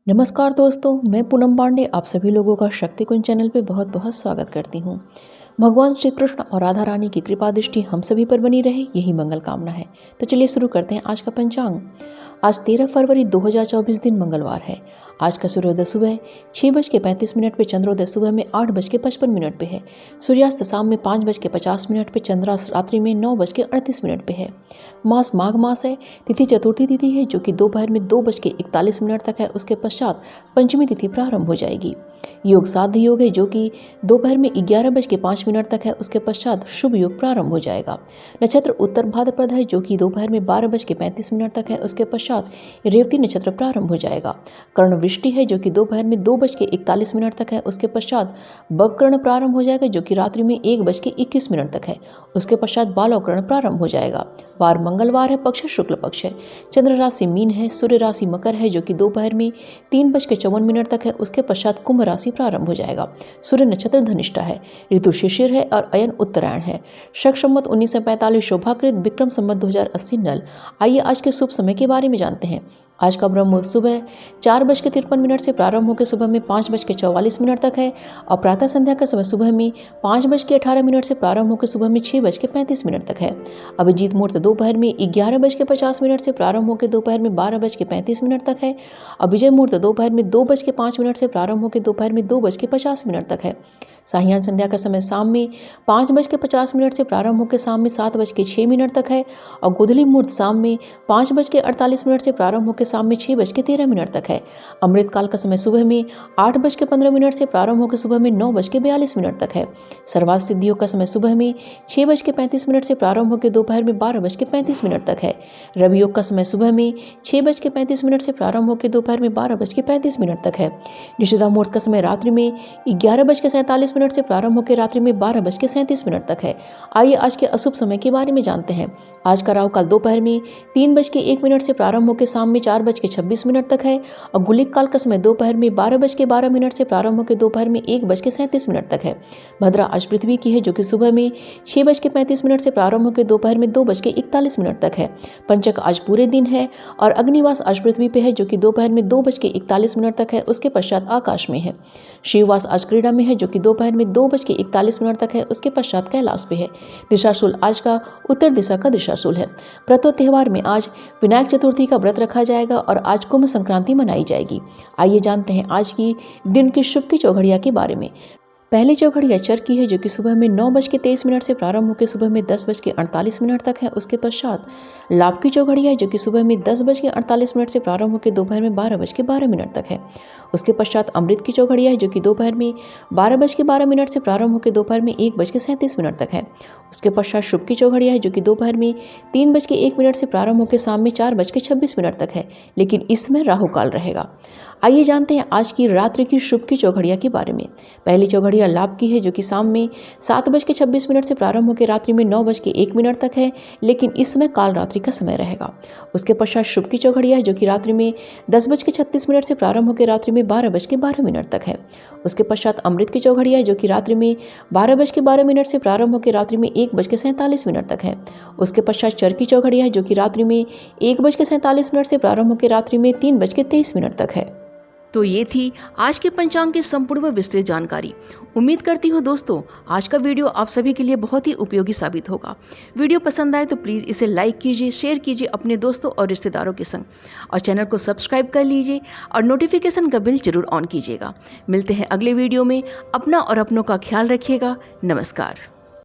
नमस्कार दोस्तों, मैं पूनम पांडे आप सभी लोगों का शक्ति कुंज चैनल पे बहुत बहुत स्वागत करती हूँ। भगवान श्री कृष्ण और राधा रानी की कृपा दृष्टि हम सभी पर बनी रहे, यही मंगल कामना है। तो चलिए शुरू करते हैं आज का पंचांग। आज 13 फरवरी 2024 दिन मंगलवार है। आज का सूर्योदय सुबह 6:35 पे, चंद्रोदय सुबह में 8:55 पे है। सूर्यास्त शाम में 5:50 पे, चंद्रास्त रात्रि में 9:38 पे है। मास माघ मास है। तिथि चतुर्थी तिथि है जो कि दोपहर में 2:41 तक है। उसके पश्चात पंचमी तिथि प्रारंभ हो जाएगी। योग साध्य योग है जो कि दोपहर में 11:05 तक है। उसके पश्चात शुभ योग प्रारंभ हो जाएगा। नक्षत्र उत्तर भाद्रपद है जो कि दोपहर में 12:35 तक है। उसके पश्चात रेवती नक्षत्र प्रारंभ हो जाएगा। कर्ण वृष्टि है जो कि दोपहर में 2:41 तक है। उसके पश्चात बवकर्ण प्रारंभ हो जाएगा जो कि रात्रि में 1:21 तक है। उसके पश्चात बालवकर्ण प्रारंभ हो जाएगा। वार मंगलवार है। पक्ष शुक्ल पक्ष है। चंद्र राशि मीन है। सूर्य राशि मकर है जो कि दोपहर में 3:54 तक है। उसके पश्चात कुंभ राशि प्रारंभ हो जाएगा। सूर्य नक्षत्र धनिष्ठा है। ऋतु शिशिर है और अयन उत्तरायण है। शक संवत 1945 शोभाकृत विक्रम संवत 2080 नल। आइए आज के शुभ समय के बारे में जानते हैं। आज का ब्रह्म मुहूर्त सुबह 4:53 से प्रारंभ होकर सुबह में 5:44 तक है और प्रातः संध्या का समय सुबह में 5:18 से प्रारंभ होकर सुबह में 6:35 तक है। अभिजीत मुहूर्त दोपहर में 11:50 से प्रारंभ होकर दोपहर में 12:35 तक है। अभिजय मुहूर्त दोपहर में 2:05 से प्रारंभ होकर दोपहर में 2:50 तक है। साहियान संध्या का समय शाम में 5:50 से प्रारंभ होकर शाम में 7:06 तक है और गोधूली मुहूर्त शाम में 5:48 से प्रारंभ होकर शाम में 6:13 तक है। अमृत काल का समय सुबह में 8:15 से प्रारंभ होकर सुबह में 9:42 तक है। सर्वार्थ सिद्धियों का समय सुबह में 6:35 से प्रारंभ होकर दोपहर में 12:35 तक है। रवि योग का समय सुबह में 6:35 से प्रारंभ होकर दोपहर में 12:35 तक है। निषिद्धा मुहूर्त का समय रात्रि में 11:47 से प्रारंभ होकर रात्रि में 12:37 तक है। आइए आज के अशुभ समय के बारे में जानते हैं। आज का राहु काल दोपहर में 3:01 से प्रारंभ होकर शाम में 4:26 तक है और गुलिक काल का समय दोपहर में 12:12 से प्रारंभ होकर दोपहर में 1:37 तक है। भद्रा आज पृथ्वी की है जो कि सुबह में 6:35 से प्रारंभ होकर दोपहर में 2:41 तक है। पंचक आज पूरे दिन है और अग्निवास आज पृथ्वी पे है जो कि दोपहर में 2:41 तक है। उसके पश्चात आकाश में है। शिववास आज क्रीड़ा में है जो कि दोपहर में 2:41 तक है। उसके पश्चात कैलाश पे है। दिशाशूल आज का उत्तर दिशा का दिशाशूल है। व्रतों त्योहार में आज विनायक चतुर्थी का व्रत रखा जाएगा और आज कुंभ संक्रांति मनाई जाएगी। आइए जानते हैं आज की दिन की शुभ की चौघड़िया के बारे में। पहली चौघड़िया चर की है जो कि सुबह में 9:23 से प्रारंभ होकर सुबह में 10:48 तक है। उसके पश्चात लाभ की चौघड़िया है जो कि सुबह में 10:48 से प्रारंभ होकर दोपहर में 12:12 तक है। उसके पश्चात अमृत की चौघड़िया है जो कि दोपहर में 12:12 से प्रारंभ होकर दोपहर में 1:37 तक है। उसके पश्चात शुभ की चौघड़िया है जो कि दोपहर में 3:01 से प्रारंभ होकर शाम में 4:26 तक है, लेकिन इसमें राहु काल रहेगा। आइए जानते हैं आज की रात्रि की शुभ की चौघड़िया के बारे में। पहली चौघड़िया लाभ की है जो कि शाम में 7:26 से प्रारंभ होकर रात्रि में 9:01 तक है, लेकिन इसमें काल रात्रि का समय रहेगा। उसके पश्चात शुभ की चौघड़िया है जो कि रात्रि में 10:36 से प्रारंभ होकर रात्रि में 12:12 तक है। उसके पश्चात अमृत की चौघड़िया है जो कि रात्रि में 12:12 से प्रारंभ होकर रात्रि में 1:47 तक है। उसके पश्चात चर की चौघड़िया है जो कि रात्रि में 1:47 से प्रारंभ होकर रात्रि में 3:23 तक है। तो ये थी आज के पंचांग की संपूर्ण व विस्तृत जानकारी। उम्मीद करती हूँ दोस्तों आज का वीडियो आप सभी के लिए बहुत ही उपयोगी साबित होगा। वीडियो पसंद आए तो प्लीज़ इसे लाइक कीजिए, शेयर कीजिए अपने दोस्तों और रिश्तेदारों के संग और चैनल को सब्सक्राइब कर लीजिए और नोटिफिकेशन का बिल जरूर ऑन कीजिएगा। मिलते हैं अगले वीडियो में। अपना और अपनों का ख्याल रखिएगा। नमस्कार।